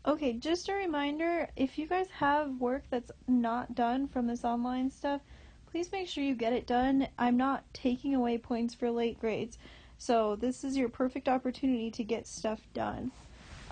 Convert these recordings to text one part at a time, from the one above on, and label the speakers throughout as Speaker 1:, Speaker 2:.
Speaker 1: Okay, just a reminder, if you guys have work that's not done from this online stuff, please make sure you get it done. I'm not taking away points for late grades, so this is your perfect opportunity to get stuff done.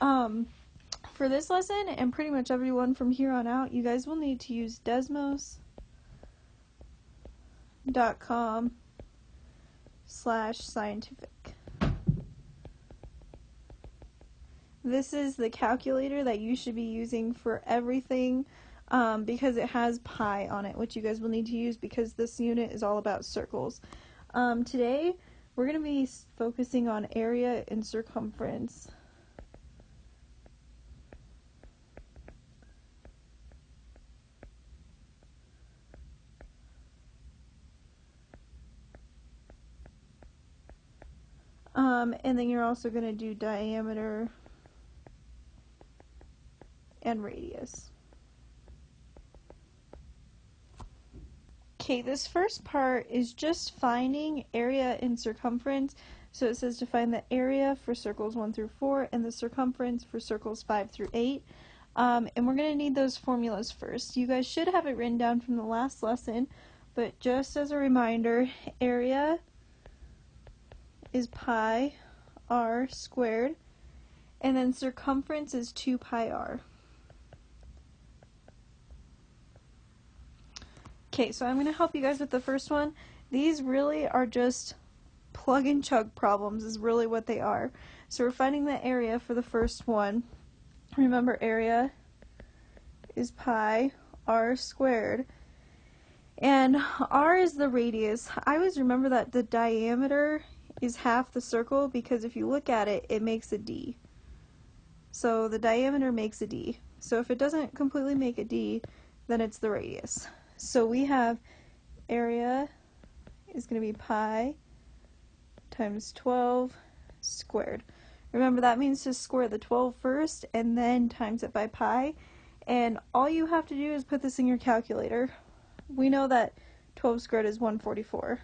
Speaker 1: For this lesson, and pretty much everyone from here on out, you guys will need to use desmos.com/scientific. This is the calculator that you should be using for everything because it has pi on it, which you guys will need to use because this unit is all about circles. Today, we're going to be focusing on area and circumference. And then you're also going to do diameter and radius. Okay, this first part is just finding area and circumference. So it says to find the area for circles 1 through 4 and the circumference for circles 5 through 8. And we're going to need those formulas first. You guys should have it written down from the last lesson, but just as a reminder, area is pi r squared, and then circumference is 2 pi r. Okay, so I'm going to help you guys with the first one. These really are just plug and chug problems is really what they are. So we're finding the area for the first one. Remember, area is pi r squared. And r is the radius. I always remember that the diameter is half the circle because if you look at it, it makes a D. So the diameter makes a D. So if it doesn't completely make a D, then it's the radius. So we have area is going to be pi times 12 squared. Remember, that means to square the 12 first and then times it by pi. And all you have to do is put this in your calculator. We know that 12 squared is 144.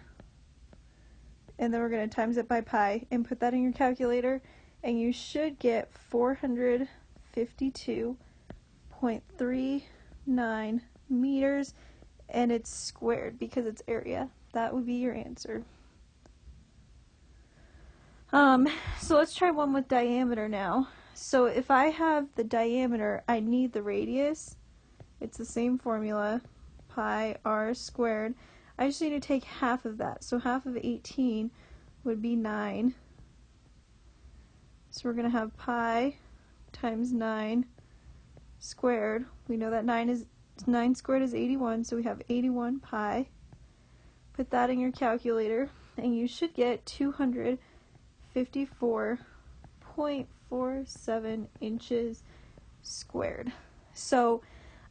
Speaker 1: And then we're going to times it by pi and put that in your calculator. And you should get 452.39 meters. And it's squared because it's area. That would be your answer. So let's try one with diameter now. So if I have the diameter, I need the radius. It's the same formula, pi r squared. I just need to take half of that. So half of 18 would be 9. So we're going to have pi times 9 squared. We know that 9 squared is 81, so we have 81 pi. Put that in your calculator, and you should get 254.47 inches squared. So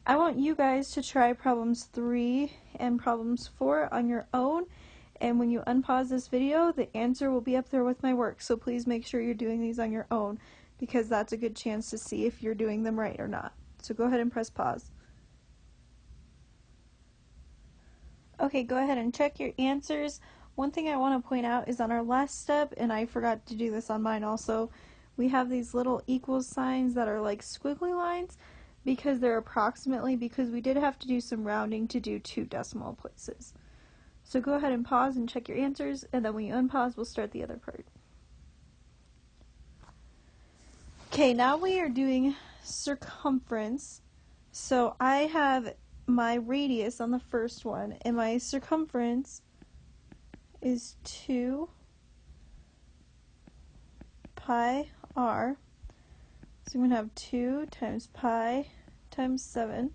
Speaker 1: I want you guys to try problems 3 and problems 4 on your own, and when you unpause this video, the answer will be up there with my work, so please make sure you're doing these on your own because that's a good chance to see if you're doing them right or not. So go ahead and press pause. Okay, go ahead and check your answers. One thing I want to point out is on our last step, and I forgot to do this on mine also, we have these little equal signs that are like squiggly lines because they're approximately, because we did have to do some rounding to do 2 decimal places. So go ahead and pause and check your answers, and then when you unpause, we'll start the other part. Okay, now we are doing circumference. So I have my radius on the first one, and my circumference is 2 pi r. So I'm going to have 2 times pi times 7.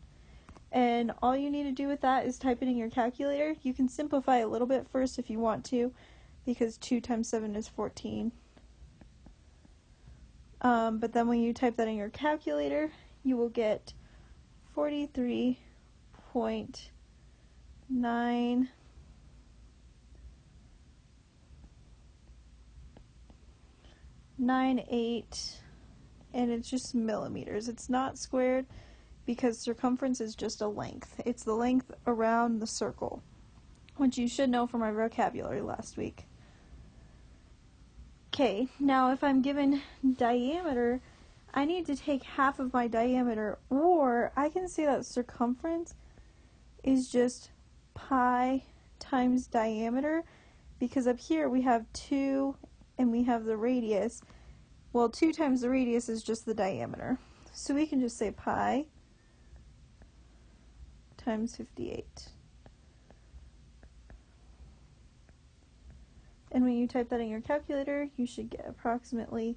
Speaker 1: And all you need to do with that is type it in your calculator. You can simplify a little bit first if you want to, because 2 times 7 is 14. But then when you type that in your calculator, you will get 43.9 98, and it's just millimeters. It's not squared because circumference is just a length. It's the length around the circle, which you should know from our vocabulary last week. Okay, now if I'm given diameter, I need to take half of my diameter, or I can say that circumference is just pi times diameter, because up here we have 2 and we have the radius. Well, 2 times the radius is just the diameter. So we can just say pi times 58. And when you type that in your calculator, you should get approximately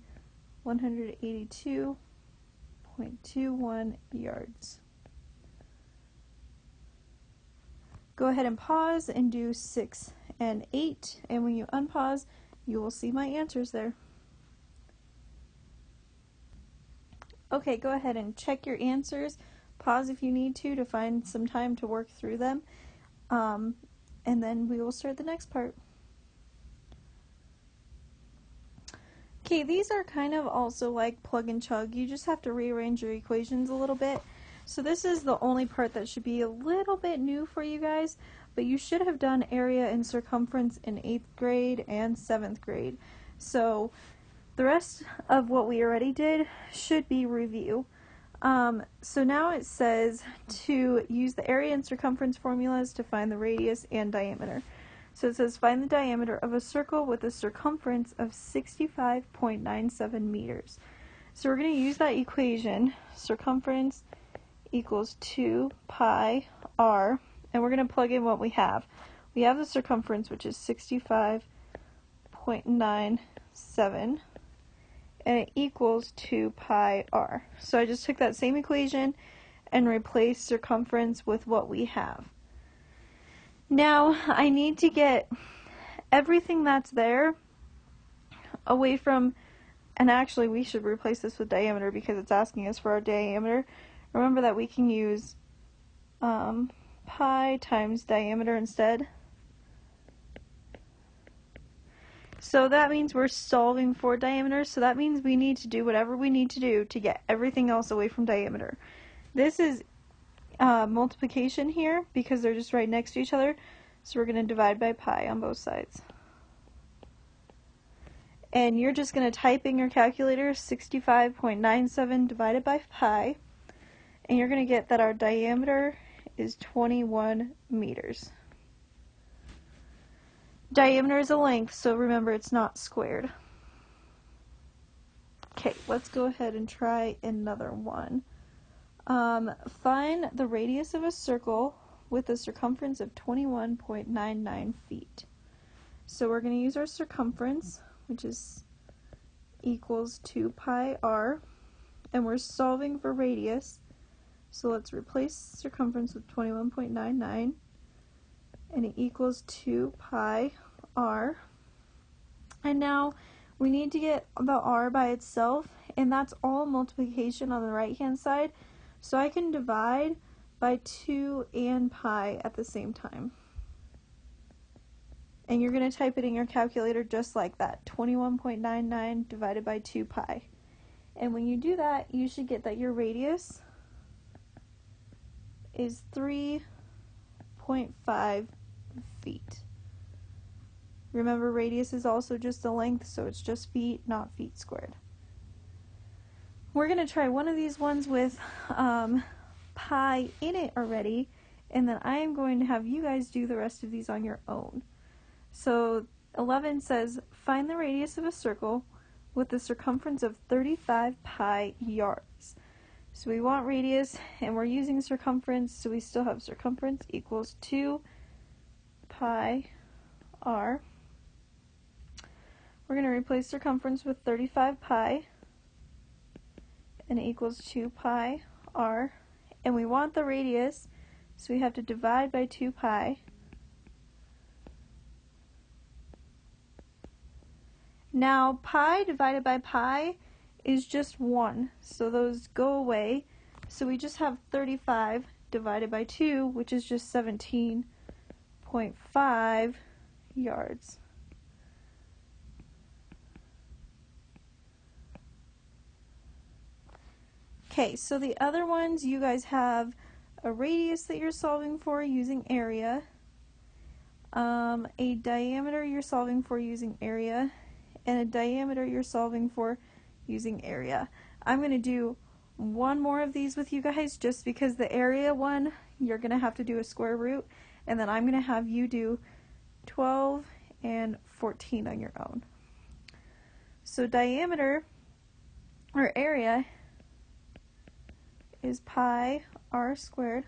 Speaker 1: 182.21 yards. Go ahead and pause and do 6 and 8, and when you unpause, you will see my answers there. Okay, go ahead and check your answers. Pause if you need to find some time to work through them, and then we will start the next part. Okay, these are kind of also like plug and chug. You just have to rearrange your equations a little bit. So this is the only part that should be a little bit new for you guys, but you should have done area and circumference in 8th grade and 7th grade. So the rest of what we already did should be review. So now it says to use the area and circumference formulas to find the radius and diameter. So it says find the diameter of a circle with a circumference of 65.97 meters. So we're going to use that equation, circumference equals 2 pi r, and we're going to plug in what we have. We have the circumference, which is 65.97, and it equals 2 pi r. So I just took that same equation and replaced circumference with what we have. Now I need to get everything that's there away from, and actually we should replace this with diameter because it's asking us for our diameter. Remember that we can use pi times diameter instead. So that means we're solving for diameter, so that means we need to do whatever we need to do to get everything else away from diameter. This is multiplication here because they're just right next to each other, so we're going to divide by pi on both sides. And you're just going to type in your calculator 65.97 divided by pi, and you're going to get that our diameter is 21 meters. Diameter is a length, so remember it's not squared. Okay, let's go ahead and try another one. Find the radius of a circle with a circumference of 21.99 feet. So we're going to use our circumference, which is equals 2 pi r, and we're solving for radius. So let's replace circumference with 21.99, and it equals 2 pi r. And now we need to get the r by itself, and that's all multiplication on the right hand side. So I can divide by 2 and pi at the same time. And you're going to type it in your calculator just like that, 21.99 divided by 2 pi. And when you do that, you should get that your radius is 3.5 feet. Remember, radius is also just the length, so it's just feet, not feet squared. We're going to try one of these ones with pi in it already, and then I am going to have you guys do the rest of these on your own. So 11 says, find the radius of a circle with a circumference of 35 pi yards. So we want radius, and we're using circumference, so we still have circumference equals 2 pi r. We're going to replace circumference with 35 pi, and it equals 2 pi r. And we want the radius, so we have to divide by 2 pi. Now, pi divided by pi is just 1, so those go away. So we just have 35 divided by 2, which is just 17.5 yards. Okay, so the other ones, you guys have a radius that you're solving for using area, a diameter you're solving for using area, and a diameter you're solving for using area. I'm going to do one more of these with you guys just because the area one, you're going to have to do a square root, and then I'm going to have you do 12 and 14 on your own. So diameter, or area, is pi r squared,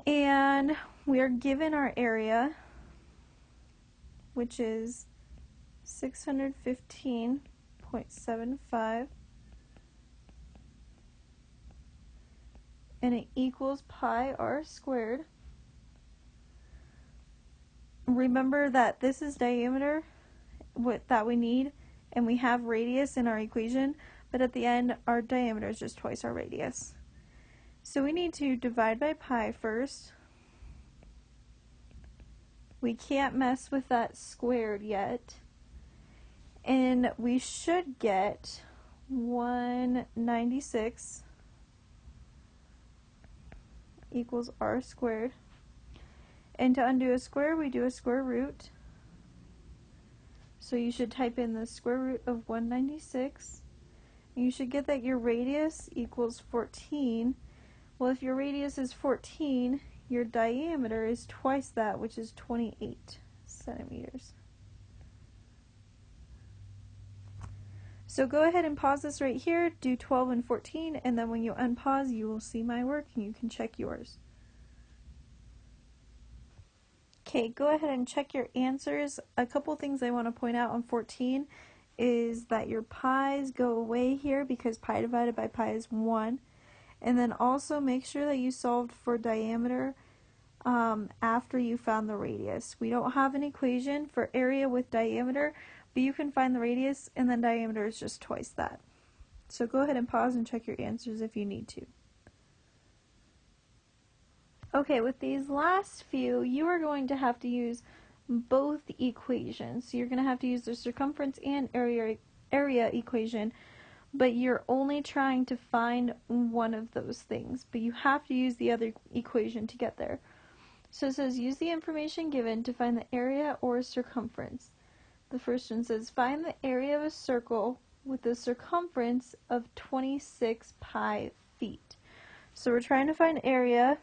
Speaker 1: and we are given our area, which is 615.75, and it equals pi r squared. Remember that this is diameter that we need, and we have radius in our equation, but at the end our diameter is just twice our radius. So we need to divide by pi first. We can't mess with that squared yet, and we should get 196 equals r squared. And to undo a square, we do a square root. So you should type in the square root of 196. You should get that your radius equals 14. Well, if your radius is 14, your diameter is twice that, which is 28 centimeters. So go ahead and pause this right here, do 12 and 14, and then when you unpause, you will see my work and you can check yours. Okay, go ahead and check your answers. A couple things I want to point out on 14 is that your pi's go away here because pi divided by pi is 1. And then also make sure that you solved for diameter after you found the radius. We don't have an equation for area with diameter, but you can find the radius, and then diameter is just twice that. So go ahead and pause and check your answers if you need to. Okay, with these last few, you are going to have to use both equations. So you're going to have to use the circumference and area equation, but you're only trying to find one of those things, but you have to use the other equation to get there. So it says use the information given to find the area or circumference. The first one says find the area of a circle with a circumference of 26 pi feet. So we're trying to find area,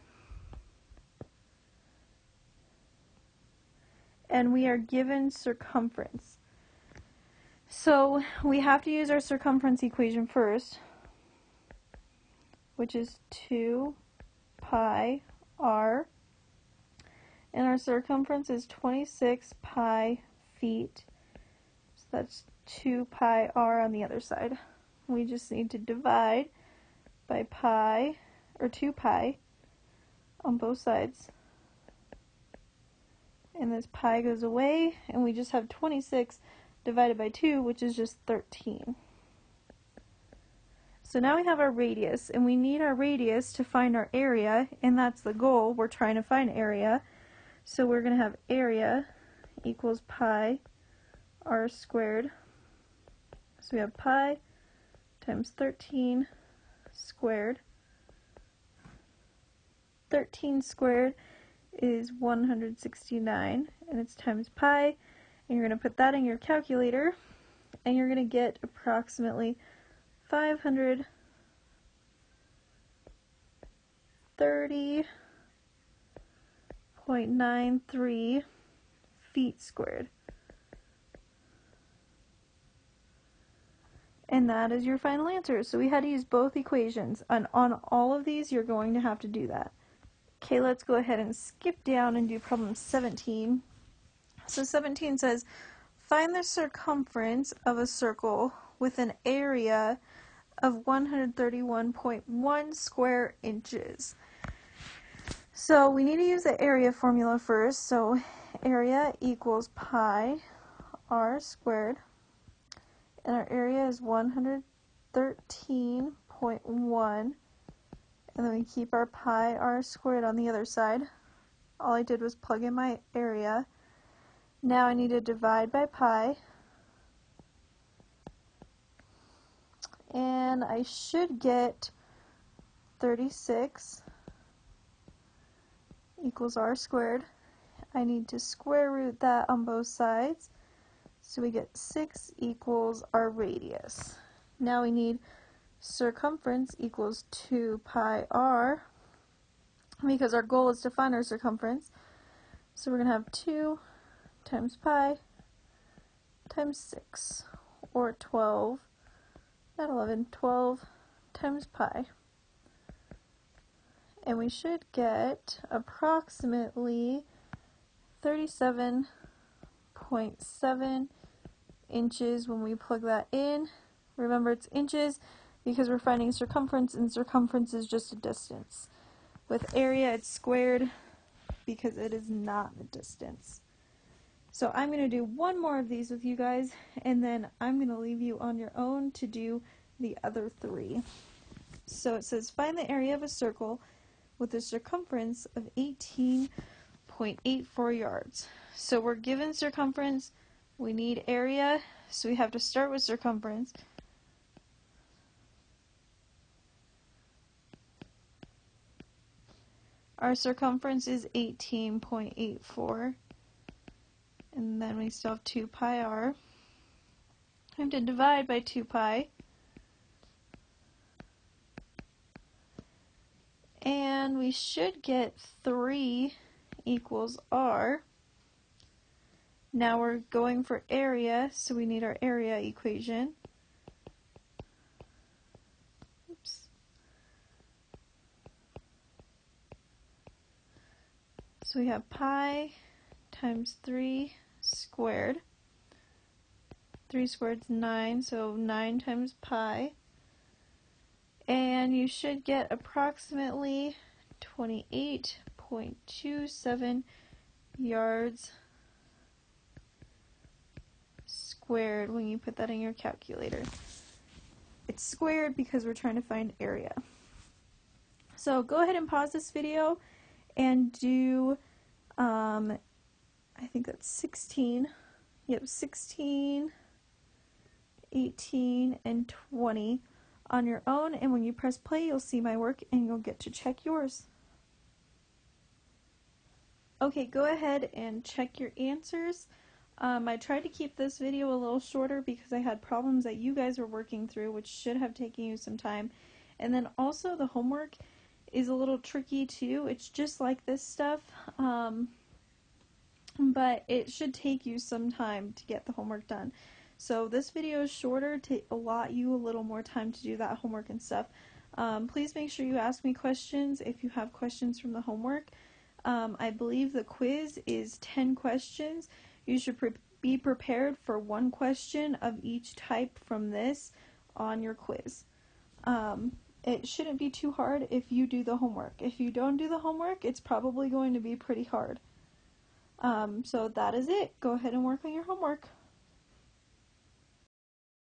Speaker 1: and we are given circumference. So we have to use our circumference equation first, which is 2 pi r, and our circumference is 26 pi feet. So that's 2 pi r on the other side. We just need to divide by pi, or 2 pi, on both sides. And this pi goes away, and we just have 26 divided by 2, which is just 13. So now we have our radius, and we need our radius to find our area, and that's the goal. We're trying to find area. So we're going to have area equals pi r squared. So we have pi times 13 squared. 13 squared is 169, and it's times pi, and you're going to put that in your calculator, and you're going to get approximately 530.93 feet squared. And that is your final answer. So we had to use both equations, and on all of these you're going to have to do that. Okay, let's go ahead and skip down and do problem 17. So 17 says, find the circumference of a circle with an area of 131.1 square inches. So we need to use the area formula first. So area equals pi r squared, and our area is 113.1. And then we keep our pi r squared on the other side. All I did was plug in my area. Now I need to divide by pi. And I should get 36 equals r squared. I need to square root that on both sides. So we get 6 equals our radius. Now we need circumference equals 2 pi r, because our goal is to find our circumference. So we're going to have 2 times pi times 6, or 12, not 11, 12 times pi. And we should get approximately 37.7 inches when we plug that in. Remember, it's inches because we're finding circumference, and circumference is just a distance. With area, it's squared because it is not the distance. So I'm going to do one more of these with you guys, and then I'm going to leave you on your own to do the other 3. So it says find the area of a circle with a circumference of 18.84 yards. So we're given circumference, we need area, so we have to start with circumference. Our circumference is 18.84, and then we still have 2 pi r. I have to divide by 2 pi, and we should get 3 equals r. Now we're going for area, so we need our area equation. Oops. So we have pi times 3 squared. 3 squared is 9, so 9 times pi. And you should get approximately 28.27 yards squared when you put that in your calculator. It's squared because we're trying to find area. So go ahead and pause this video and do, I think that's 16. Yep, 16, 18, and 20 on your own, and when you press play, you'll see my work and you'll get to check yours. Okay, go ahead and check your answers. I tried to keep this video a little shorter because I had problems that you guys were working through, which should have taken you some time. And then also the homework is a little tricky too. It's just like this stuff, but it should take you some time to get the homework done. So this video is shorter to allot you a little more time to do that homework and stuff. Please make sure you ask me questions if you have questions from the homework. I believe the quiz is 10 questions. You should be prepared for 1 question of each type from this on your quiz. It shouldn't be too hard if you do the homework. If you don't do the homework, it's probably going to be pretty hard. So that is it. Go ahead and work on your homework.